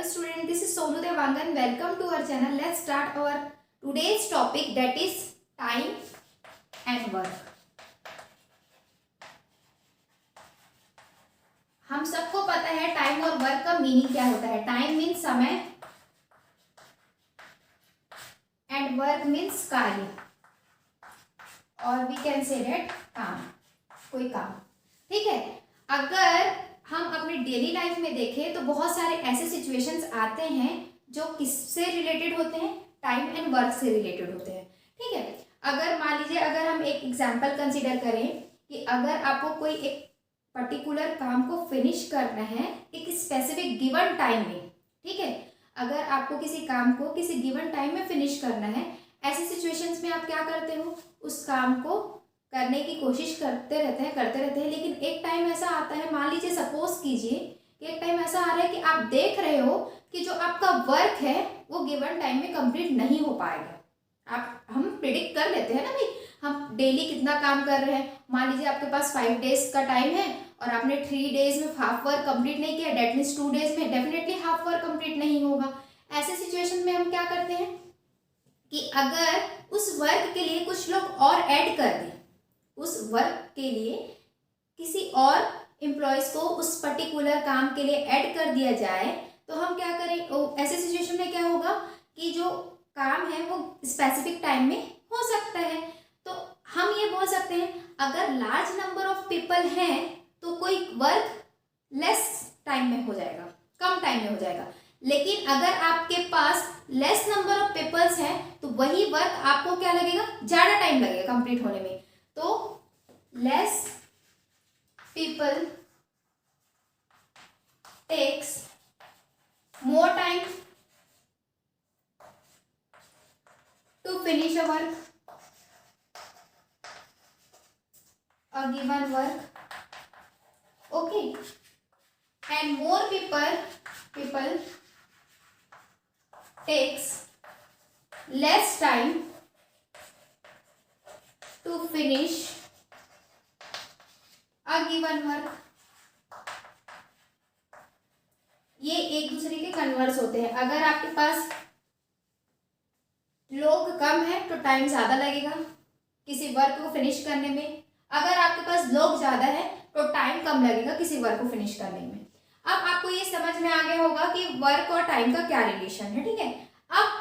Hello student, this is Sonu Devangan. Welcome to our channel. Let's start our today's topic, that is time and work. हम सबको पता है time और work का meaning क्या होता है. टाइम मीन्स समय एंड वर्क मीन्स कार्य, और वी कैन से दैट काम, कोई काम. ठीक है. अगर हम अपनी डेली लाइफ में देखें तो बहुत सारे ऐसे सिचुएशंस आते हैं जो किससे रिलेटेड होते हैं, टाइम एंड वर्क से रिलेटेड होते हैं. ठीक है. अगर मान लीजिए, अगर हम एक एग्जांपल कंसीडर करें कि अगर आपको कोई एक पर्टिकुलर काम को फिनिश करना है एक स्पेसिफिक गिवन टाइम में. ठीक है. अगर आपको किसी काम को किसी गिवन टाइम में फिनिश करना है, ऐसे सिचुएशंस में आप क्या करते हो, उस काम को करने की कोशिश करते रहते हैं, लेकिन एक टाइम ऐसा आता है, मान लीजिए सपोज कीजिए कि एक टाइम ऐसा आ रहा है कि आप देख रहे हो कि जो आपका वर्क है वो गिवन टाइम में कंप्लीट नहीं हो पाएगा. हम प्रिडिक्ट कर लेते हैं ना भाई, हम डेली कितना काम कर रहे हैं. मान लीजिए आपके पास 5 डेज का टाइम है और आपने 3 डेज में हाफ वर्क कंप्लीट नहीं किया, डेट मीन्स 2 डेज में डेफिनेटली हाफ वर्क कंप्लीट नहीं होगा. ऐसे सिचुएशन में हम क्या करते हैं कि अगर उस वर्क के लिए कुछ लोग और ऐड कर दें, उस वर्क के लिए किसी और एम्प्लॉयज को उस पर्टिकुलर काम के लिए ऐड कर दिया जाए, तो हम क्या करें. ऐसे सिचुएशन में क्या होगा कि जो काम है वो स्पेसिफिक टाइम में हो सकता है. तो हम ये बोल सकते हैं अगर लार्ज नंबर ऑफ पीपल हैं तो कोई वर्क लेस टाइम में हो जाएगा, कम टाइम में हो जाएगा. लेकिन अगर आपके पास लेस नंबर ऑफ पीपल्स हैं तो वही वर्क आपको क्या लगेगा, ज़्यादा टाइम लगेगा कंप्लीट होने में. तो less people takes more time to finish a work, a given work. Okay. And more people takes less time to finish a given work. ये एक दूसरे के कन्वर्स होते हैं. अगर आपके पास लोग कम है तो टाइम ज़्यादा लगेगा किसी वर्क को फिनिश करने में. अगर आपके पास लोग ज़्यादा है तो टाइम कम लगेगा किसी वर्क को फिनिश करने में. अब आपको ये समझ में आ गया होगा कि वर्क और टाइम का क्या रिलेशन है. ठीक है. अब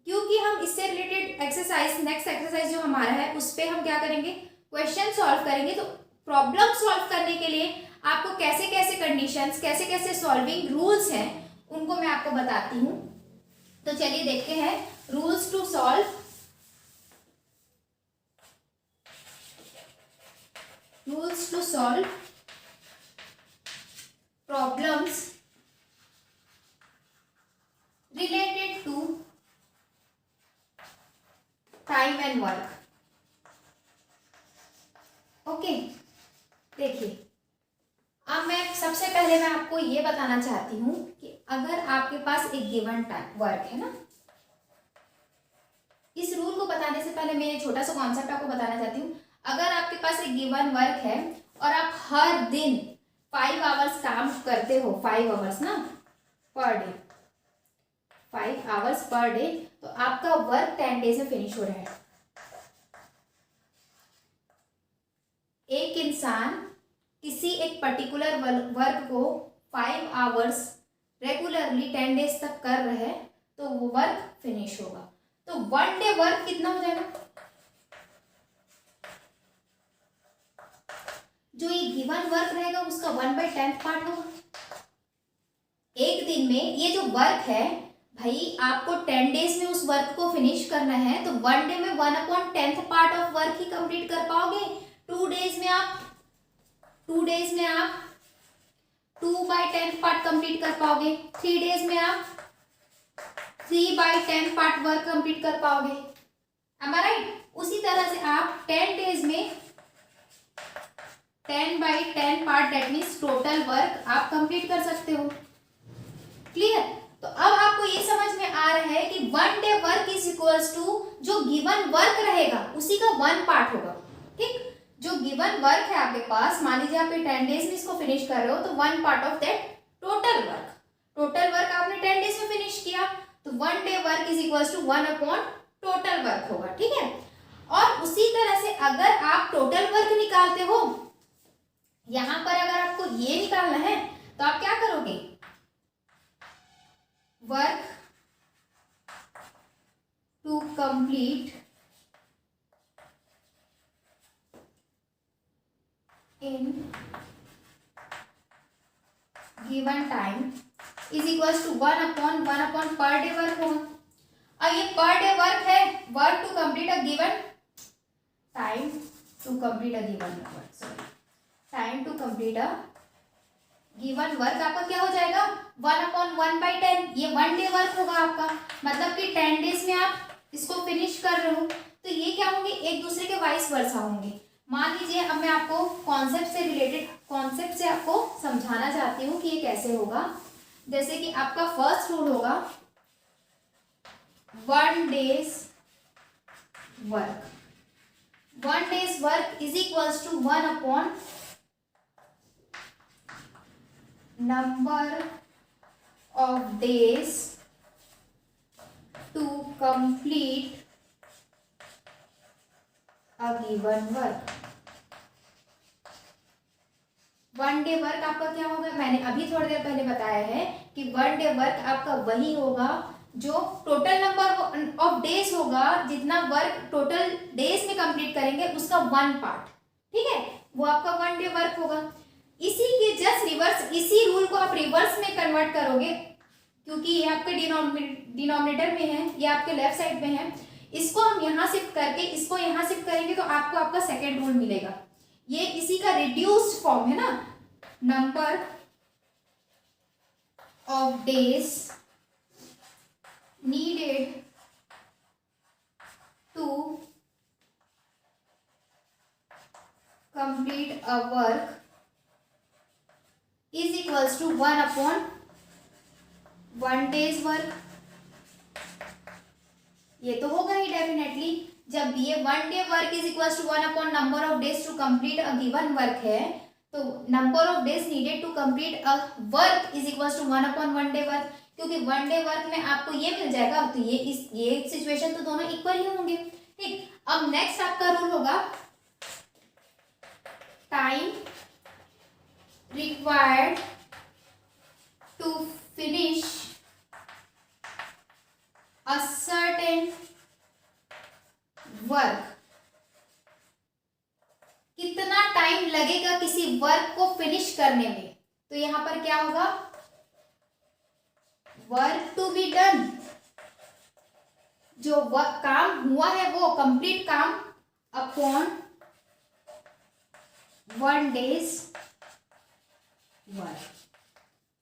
क्योंकि हम इससे रिलेटेड एक्सरसाइज, नेक्स्ट एक्सरसाइज जो हमारा है उस पर हम क्या करेंगे, क्वेश्चन सॉल्व करेंगे. तो प्रॉब्लम सॉल्व करने के लिए आपको कैसे कैसे कंडीशंस, कैसे कैसे सॉल्विंग रूल्स हैं, उनको मैं आपको बताती हूँ. तो चलिए देखते हैं rules to solve. Rules to solve problems related to time and work. Okay. देखिए, अब मैं सबसे पहले मैं आपको ये बताना चाहती हूँ कि अगर आपके पास एक गिवन टाइम वर्क है ना, इस रूल को बताने से पहले मैं ये छोटा सा कॉन्सेप्ट आपको बताना चाहती हूँ. अगर आपके पास एक गिवन वर्क है और आप हर दिन 5 आवर्स काम करते हो, 5 आवर्स ना per day, 5 hours per day, तो आपका वर्क 10 डेज में फिनिश हो रहा है. एक इंसान किसी एक पर्टिकुलर वर्क को 5 आवर्स रेगुलरली 10 डेज तक कर रहे हैं तो वो वर्क फिनिश होगा. तो 1 डे वर्क कितना हो जाएगा, जो ये गिवन वर्क रहेगा उसका 1/10 पार्ट होगा. एक दिन में ये जो वर्क है भाई, आपको 10 डेज में उस वर्क को फिनिश करना है, तो 1 डे में 1/10 part of work he complete कर पाओगे. 2 डेज में आप 2/10 पार्ट कंप्लीट कर पाओगे. 3 डेज में आप 3/10 पार्ट वर्क कंप्लीट कर पाओगे. एम आई राइट? उसी तरह से आप 10 डेज में 10/10 part, that means total work आप कंप्लीट कर सकते हो. क्लियर? तो अब आपको ये समझ में आ रहा है कि 1 day work is equals to जो गिवन वर्क रहेगा उसी का 1 पार्ट होगा. ठीक. जो गिवन वर्क है आपके पास, मान लीजिए आप 10 डेज में इसको फिनिश कर रहे हो, तो 1 part of that total work. Total work आपने 10 तो 1 day work is equal to 1 upon total work होगा, ठीक है। और उसी तरह से अगर आप टोटल वर्क निकालते हो, यहां पर अगर आपको ये निकालना है तो आप क्या करोगे, work to complete in given time is equal to 1 upon per day work होगा। और ये पर डे वर्क है, work to complete a given time to complete a given work, sorry time to complete a given work आपका क्या हो जाएगा 1/1/10, ये 1 day work होगा आपका, मतलब कि 10 डेज में आप इसको फिनिश कर रहे हो। तो ये क्या होंगे, एक दूसरे के वाइस वर्सा होंगे। मान लीजिए अब मैं आपको कॉन्सेप्ट से रिलेटेड कॉन्सेप्ट से आपको समझाना चाहती हूँ कि ये कैसे होगा। जैसे कि आपका फर्स्ट रूल होगा 1 days work, 1 days work is equals to 1 upon number of days to complete a given work. 1 day work आपका क्या होगा, मैंने अभी थोड़ी देर पहले बताया है कि 1 डे वर्क आपका वही होगा जो टोटल नंबर ऑफ डेज होगा, जितना वर्क टोटल डेज में कंप्लीट करेंगे उसका 1 पार्ट, ठीक है, वो आपका 1 डे वर्क होगा। इसी के जस्ट रिवर्स, इसी रूल को आप रिवर्स में कन्वर्ट करोगे, क्योंकि ये आपके डिनोमिनेटर में है, ये आपके लेफ्ट साइड में है, इसको हम यहाँ शिफ्ट करके इसको यहाँ शिफ्ट करेंगे तो आपको आपका सेकेंड रूल मिलेगा। ये इसी का रिड्यूस्ड फॉर्म है ना, number of days needed to complete a work is equals to 1 upon 1 days work. ये तो होगा ही डेफिनेटली, जब ये 1 day work is equals to 1 upon number of days to complete a given work है, तो number of days needed to complete a work is equals to 1 upon 1 day work, क्योंकि 1 day work में आपको ये मिल जाएगा, तो ये सिचुएशन तो दोनों इक्वल ही होंगे, ठीक। अब नेक्स्ट आपका रूल होगा time required to finish a certain work, कितना टाइम लगेगा किसी वर्क को फिनिश करने में, तो यहां पर क्या होगा, वर्क टू बी डन, जो वर्क काम हुआ है वो कंप्लीट काम अपॉन 1 डेज वर्क,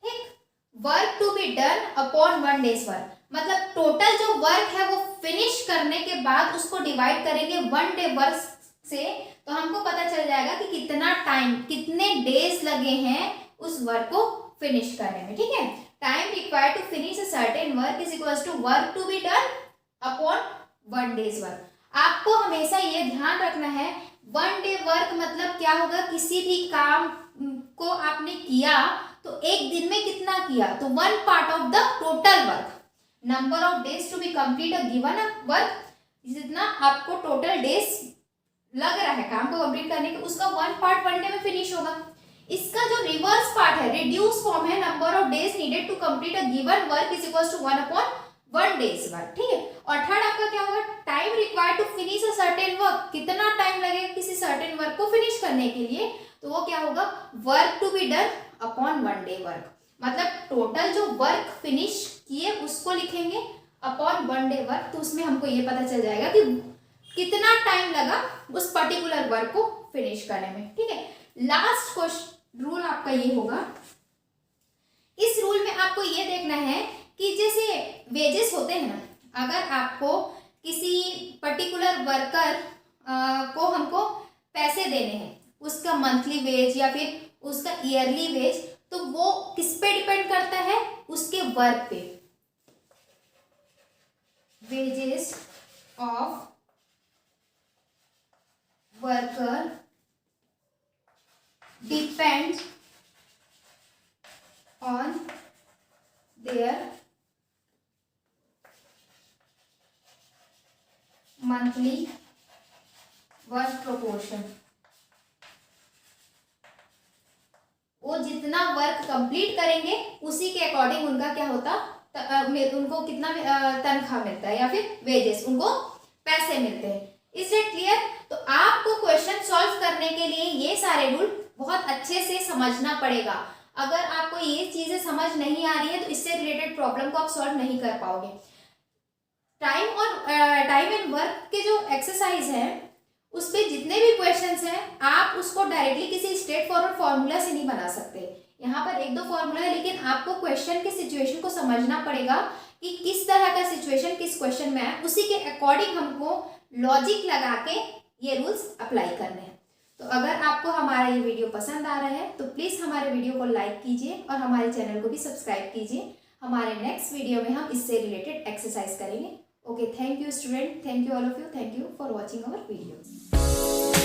ठीक। Work to be done upon 1 days work, मतलब टोटल जो वर्क है वो फिनिश करने के बाद उसको डिवाइड करेंगे 1 डे वर्क से, तो हमको पता चल जाएगा कि कितना टाइम, कितने डेज लगे हैं उस वर्क को फिनिश करने में, ठीक है। Time required to finish a certain work is equals to work to be done upon 1 days work. आपको हमेशा ये ध्यान रखना है 1 डे वर्क मतलब क्या होगा, किसी भी काम को आपने किया तो एक दिन में कितना किया, तो 1 part of the total work, number of days to be complete a given work, जितना आपको टोटल डेज लग रहा है काम को कंप्लीट करने के, उसका 1 पार्ट 1 डे में फिनिश होगा। इसका जो रिवर्स पार्ट है, रिड्यूस फॉर्म है, number of days needed to complete a given work is equals to 1 upon 1 days work, ठीक है। और थर्ड आपका क्या होगा, time required to finish a certain work, कितना टाइम लगेगा किसी सर्टेन वर्क को फिनिश करने के लिए, तो वो क्या होगा, work to be done upon 1 day work, मतलब टोटल जो वर्क फिनिश किए उसको लिखेंगे अपॉन 1 डे वर्क, तो उसमें हमको ये पता चल जाएगा कि कितना टाइम लगा उस पर्टिकुलर वर्क को फिनिश करने में, ठीक है। लास्ट क्वेश्चन रूल आपका ये होगा, इस रूल में आपको ये देखना है कि जैसे वेजेस होते हैं ना, अगर आपको किसी पर्टिकुलर वर्कर को हमको पैसे देने हैं, उसका मंथली वेज या फिर उसका ईयरली वेज, तो वो किस पे डिपेंड करता है, उसके वर्क पे। Wages of worker depend on their monthly work proportion, वो जितना वर्क कंप्लीट करेंगे उसी के अकॉर्डिंग उनका क्या होता, उनको कितना तनख्वाह मिलता है या फिर वेजेस, उनको पैसे मिलते हैं। Is it clear? तो आपको क्वेश्चन सॉल्व करने के लिए ये सारे रूल बहुत अच्छे से समझना पड़ेगा। अगर आपको ये चीजें समझ नहीं आ रही है तो इससे रिलेटेड प्रॉब्लम को आप सॉल्व नहीं कर पाओगे। टाइम एंड वर्क के जो एक्सरसाइज है उस पे जितने भी क्वेश्चंस हैं आप उसको डायरेक्टली किसी स्ट्रेट फॉरवर्ड फॉर्मूला से नहीं बना सकते। यहाँ पर एक दो फॉर्मूला है, लेकिन आपको क्वेश्चन के सिचुएशन को समझना पड़ेगा कि किस तरह का सिचुएशन किस क्वेश्चन में है, उसी के अकॉर्डिंग हमको लॉजिक लगा के ये रूल्स अप्लाई करने हैं। तो अगर आपको हमारा ये वीडियो पसंद आ रहा है तो प्लीज़ हमारे वीडियो को लाइक कीजिए और हमारे चैनल को भी सब्सक्राइब कीजिए। हमारे नेक्स्ट वीडियो में हम इससे रिलेटेड एक्सरसाइज करेंगे। Okay, thank you student, thank you all of you, thank you for watching our videos.